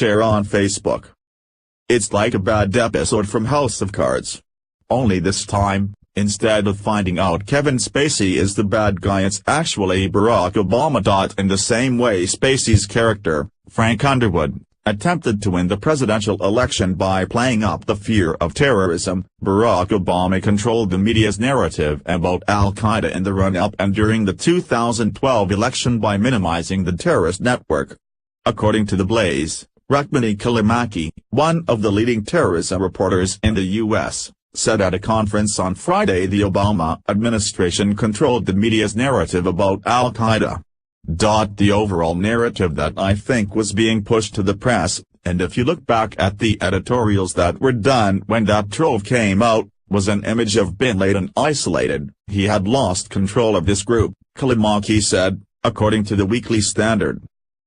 Share on Facebook. It's like a bad episode from House of Cards. Only this time, instead of finding out Kevin Spacey is the bad guy, it's actually Barack Obama. In the same way Spacey's character, Frank Underwood, attempted to win the presidential election by playing up the fear of terrorism, Barack Obama controlled the media's narrative about al-Qaeda in the run-up and during the 2012 election by minimizing the terrorist network. According to The Blaze, Rukmini Callimachi, one of the leading terrorism reporters in the U.S., said at a conference on Friday the Obama administration controlled the media's narrative about al-Qaeda. The overall narrative that I think was being pushed to the press, and if you look back at the editorials that were done when that trove came out, was an image of bin Laden isolated. He had lost control of this group, Callimachi said, according to the Weekly Standard.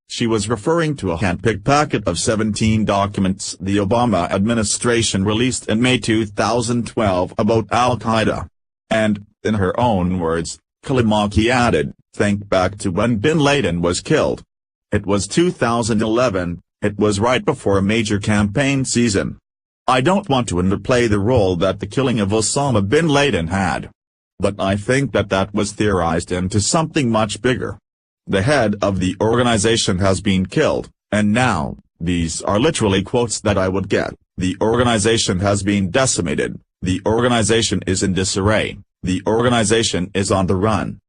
She was referring to a hand-picked packet of 17 documents the Obama administration released in May 2012 about al-Qaeda. And, in her own words, Callimachi added, "Think back to when bin Laden was killed. It was 2011, it was right before a major campaign season. I don't want to underplay the role that the killing of Osama bin Laden had. But I think that was theorized into something much bigger. The head of the organization has been killed, and now, these are literally quotes that I would get, the organization has been decimated, the organization is in disarray, the organization is on the run."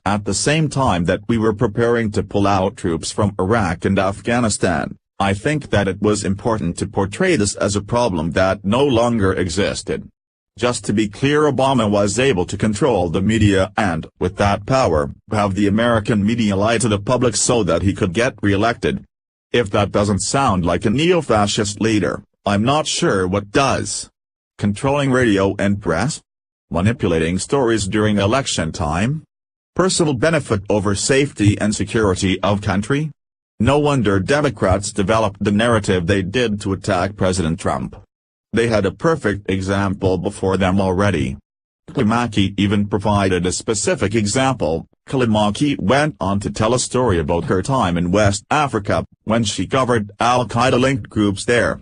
At the same time that we were preparing to pull out troops from Iraq and Afghanistan, I think that it was important to portray this as a problem that no longer existed. Just to be clear, Obama was able to control the media and, with that power, have the American media lie to the public so that he could get re-elected. If that doesn't sound like a neo-fascist leader, I'm not sure what does. Controlling radio and press? Manipulating stories during election time? Personal benefit over safety and security of country? No wonder Democrats developed the narrative they did to attack President Trump. They had a perfect example before them already. Callimachi even provided a specific example. Callimachi went on to tell a story about her time in West Africa, when she covered al-Qaeda-linked groups there.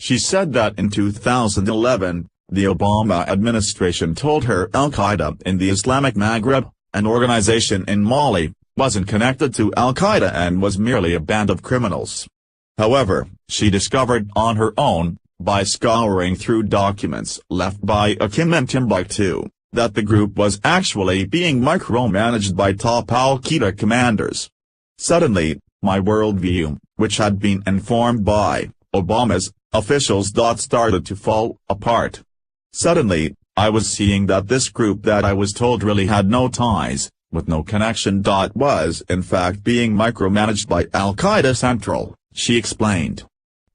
She said that in 2011, the Obama administration told her al-Qaeda in the Islamic Maghreb, an organization in Mali, wasn't connected to al-Qaeda and was merely a band of criminals. However, she discovered on her own, by scouring through documents left by Akim in Timbuktu, that the group was actually being micromanaged by top al-Qaeda commanders. Suddenly, my worldview, which had been informed by Obama's officials, started to fall apart. Suddenly, I was seeing that this group that I was told really had no ties, with no connection, was in fact being micromanaged by al-Qaeda Central, she explained.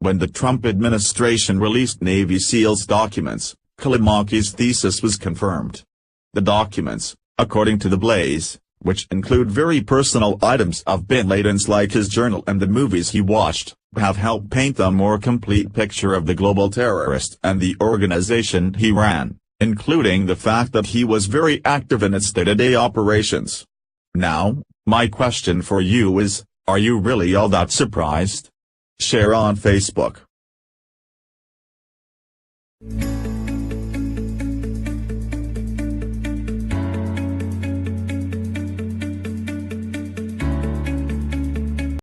When the Trump administration released Navy SEALs documents, Callimachi's thesis was confirmed. The documents, according to The Blaze, which include very personal items of bin Laden's like his journal and the movies he watched, have helped paint a more complete picture of the global terrorist and the organization he ran, including the fact that he was very active in its day-to-day operations. Now, my question for you is, are you really all that surprised? Share on Facebook.